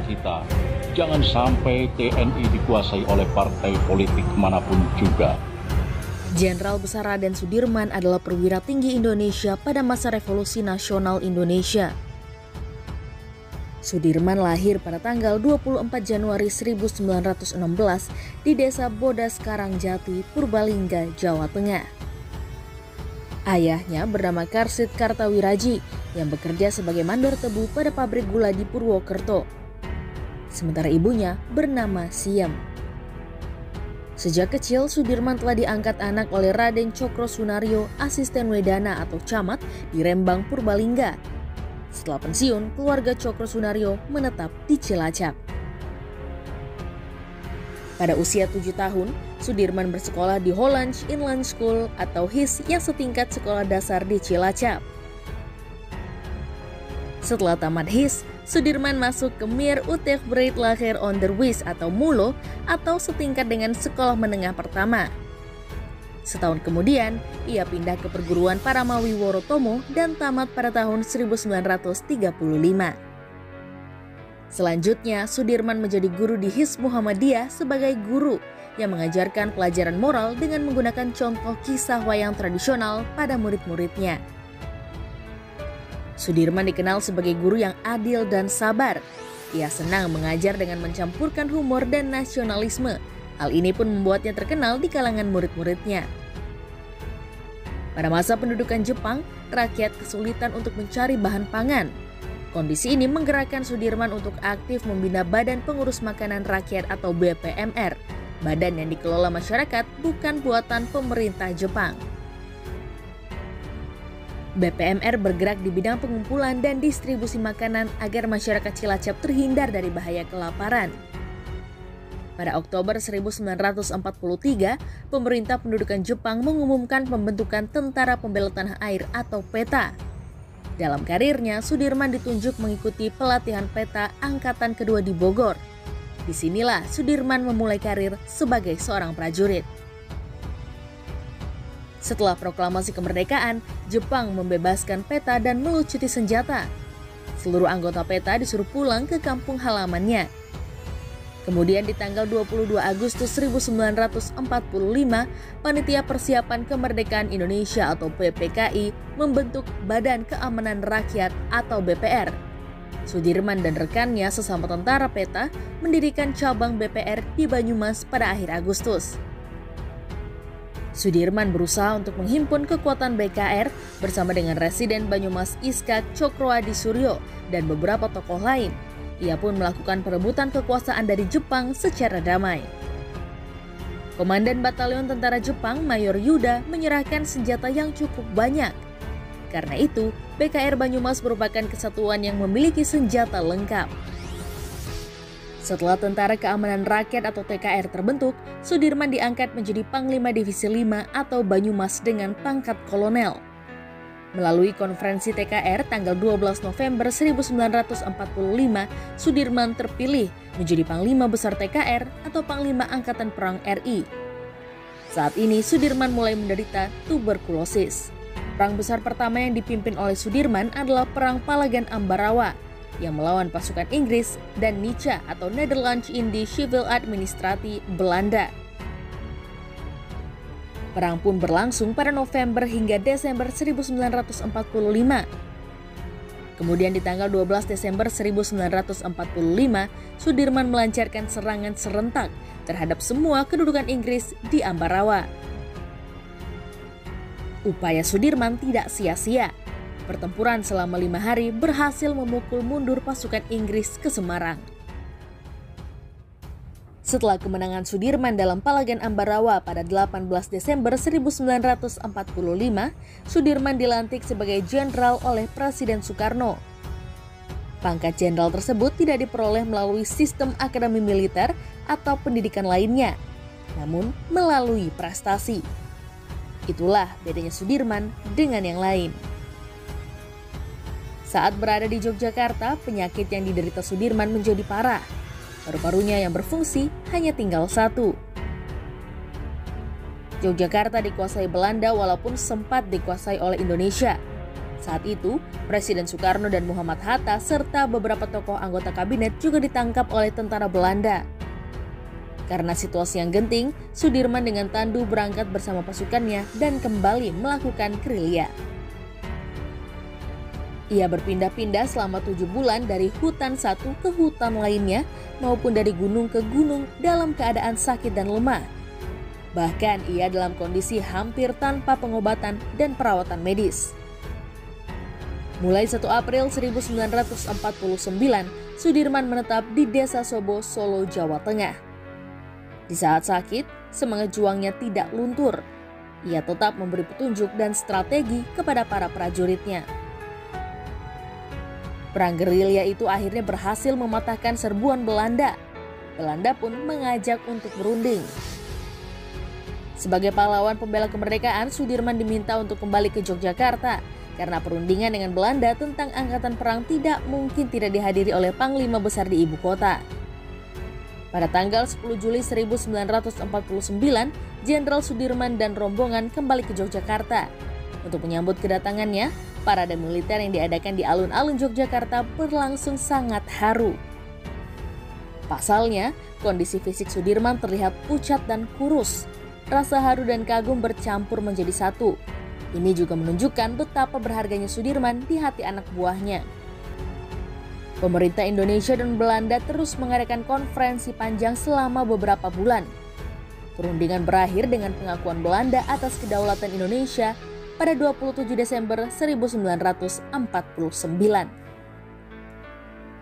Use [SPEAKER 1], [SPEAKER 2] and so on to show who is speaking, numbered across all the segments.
[SPEAKER 1] kita. Jangan sampai TNI dikuasai oleh partai politik manapun juga.
[SPEAKER 2] Jenderal Besar Raden Sudirman adalah perwira tinggi Indonesia pada masa Revolusi Nasional Indonesia. Sudirman lahir pada tanggal 24 Januari 1916 di Desa Bodas Karangjati, Purbalingga, Jawa Tengah. Ayahnya bernama Karsit Kartawiraji yang bekerja sebagai mandor tebu pada pabrik gula di Purwokerto. Sementara ibunya bernama Siem. Sejak kecil, Sudirman telah diangkat anak oleh Raden Cokro Sunaryo, asisten Wedana atau camat di Rembang, Purbalingga. Setelah pensiun, keluarga Cokro Sunaryo menetap di Cilacap. Pada usia 7 tahun, Sudirman bersekolah di Hollands Inland School atau HIS yang setingkat sekolah dasar di Cilacap. Setelah tamat HIS, Sudirman masuk ke Meer Utrecht Lager Onderwijs atau MULO atau setingkat dengan sekolah menengah pertama. Setahun kemudian, ia pindah ke perguruan Paramawi Worotomo dan tamat pada tahun 1935. Selanjutnya, Sudirman menjadi guru di HIS Muhammadiyah sebagai guru yang mengajarkan pelajaran moral dengan menggunakan contoh kisah wayang tradisional pada murid-muridnya. Sudirman dikenal sebagai guru yang adil dan sabar. Ia senang mengajar dengan mencampurkan humor dan nasionalisme. Hal ini pun membuatnya terkenal di kalangan murid-muridnya. Pada masa pendudukan Jepang, rakyat kesulitan untuk mencari bahan pangan. Kondisi ini menggerakkan Sudirman untuk aktif membina Badan Pengurus Makanan Rakyat atau BPMR, badan yang dikelola masyarakat bukan buatan pemerintah Jepang. BPMR bergerak di bidang pengumpulan dan distribusi makanan agar masyarakat Cilacap terhindar dari bahaya kelaparan. Pada Oktober 1943, pemerintah pendudukan Jepang mengumumkan pembentukan Tentara Pembela Tanah Air atau PETA. Dalam karirnya, Sudirman ditunjuk mengikuti pelatihan PETA Angkatan Kedua di Bogor. Disinilah Sudirman memulai karir sebagai seorang prajurit. Setelah proklamasi kemerdekaan, Jepang membebaskan PETA dan melucuti senjata. Seluruh anggota PETA disuruh pulang ke kampung halamannya. Kemudian di tanggal 22 Agustus 1945, Panitia Persiapan Kemerdekaan Indonesia atau PPKI membentuk Badan Keamanan Rakyat atau BPR. Sudirman dan rekannya sesama tentara PETA mendirikan cabang BPR di Banyumas pada akhir Agustus. Sudirman berusaha untuk menghimpun kekuatan BKR bersama dengan Residen Banyumas Iskak Cokroadi Suryo dan beberapa tokoh lain. Ia pun melakukan perebutan kekuasaan dari Jepang secara damai. Komandan Batalion Tentara Jepang Mayor Yuda menyerahkan senjata yang cukup banyak. Karena itu, BKR Banyumas merupakan kesatuan yang memiliki senjata lengkap. Setelah Tentara Keamanan Rakyat atau TKR terbentuk, Sudirman diangkat menjadi Panglima Divisi 5 atau Banyumas dengan pangkat kolonel. Melalui konferensi TKR tanggal 12 November 1945, Sudirman terpilih menjadi Panglima Besar TKR atau Panglima Angkatan Perang RI. Saat ini Sudirman mulai menderita tuberkulosis. Perang besar pertama yang dipimpin oleh Sudirman adalah Perang Palagan Ambarawa yang melawan pasukan Inggris dan NICA atau Nederlands Indische Civil Administratie Belanda. Perang pun berlangsung pada November hingga Desember 1945. Kemudian di tanggal 12 Desember 1945, Sudirman melancarkan serangan serentak terhadap semua kedudukan Inggris di Ambarawa. Upaya Sudirman tidak sia-sia. Pertempuran selama 5 hari berhasil memukul mundur pasukan Inggris ke Semarang. Setelah kemenangan Sudirman dalam Palagan Ambarawa pada 18 Desember 1945, Sudirman dilantik sebagai jenderal oleh Presiden Soekarno. Pangkat jenderal tersebut tidak diperoleh melalui sistem akademi militer atau pendidikan lainnya, namun melalui prestasi. Itulah bedanya Sudirman dengan yang lain. Saat berada di Yogyakarta, penyakit yang diderita Sudirman menjadi parah. Paru-parunya yang berfungsi hanya tinggal 1. Yogyakarta dikuasai Belanda walaupun sempat dikuasai oleh Indonesia. Saat itu, Presiden Soekarno dan Muhammad Hatta serta beberapa tokoh anggota kabinet juga ditangkap oleh tentara Belanda. Karena situasi yang genting, Sudirman dengan tandu berangkat bersama pasukannya dan kembali melakukan gerilya. Ia berpindah-pindah selama 7 bulan dari hutan satu ke hutan lainnya maupun dari gunung ke gunung dalam keadaan sakit dan lemah. Bahkan ia dalam kondisi hampir tanpa pengobatan dan perawatan medis. Mulai 1 April 1949, Sudirman menetap di Desa Sobo, Solo, Jawa Tengah. Di saat sakit, semangat juangnya tidak luntur. Ia tetap memberi petunjuk dan strategi kepada para prajuritnya. Perang gerilya itu akhirnya berhasil mematahkan serbuan Belanda. Belanda pun mengajak untuk berunding. Sebagai pahlawan pembela kemerdekaan, Sudirman diminta untuk kembali ke Yogyakarta karena perundingan dengan Belanda tentang angkatan perang tidak mungkin tidak dihadiri oleh panglima besar di ibu kota. Pada tanggal 10 Juli 1949, Jenderal Sudirman dan rombongan kembali ke Yogyakarta. Untuk menyambut kedatangannya, parade militer yang diadakan di alun-alun Yogyakarta berlangsung sangat haru. Pasalnya, kondisi fisik Sudirman terlihat pucat dan kurus. Rasa haru dan kagum bercampur menjadi satu. Ini juga menunjukkan betapa berharganya Sudirman di hati anak buahnya. Pemerintah Indonesia dan Belanda terus mengadakan konferensi panjang selama beberapa bulan. Perundingan berakhir dengan pengakuan Belanda atas kedaulatan Indonesia pada 27 Desember 1949.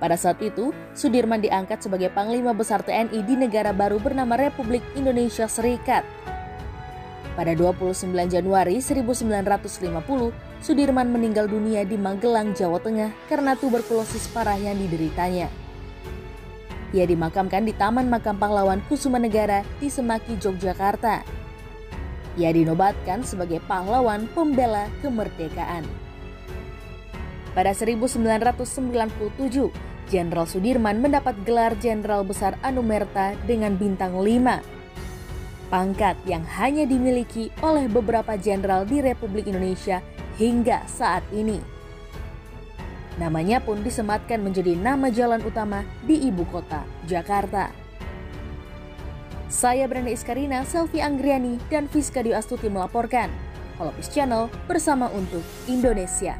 [SPEAKER 2] Pada saat itu, Sudirman diangkat sebagai Panglima Besar TNI di negara baru bernama Republik Indonesia Serikat. Pada 29 Januari 1950, Sudirman meninggal dunia di Magelang, Jawa Tengah karena tuberkulosis parah yang dideritanya. Ia dimakamkan di Taman Makam Pahlawan Kusumanegara di Semaki, Yogyakarta. Ia dinobatkan sebagai pahlawan pembela kemerdekaan. Pada 1997, Jenderal Sudirman mendapat gelar Jenderal Besar Anumerta dengan bintang 5. Pangkat yang hanya dimiliki oleh beberapa jenderal di Republik Indonesia hingga saat ini. Namanya pun disematkan menjadi nama jalan utama di ibu kota, Jakarta. Saya Brenda Iskarina, Selvi Anggriani, dan Fiska Dwi Astuti melaporkan. Holopis Channel bersama untuk Indonesia.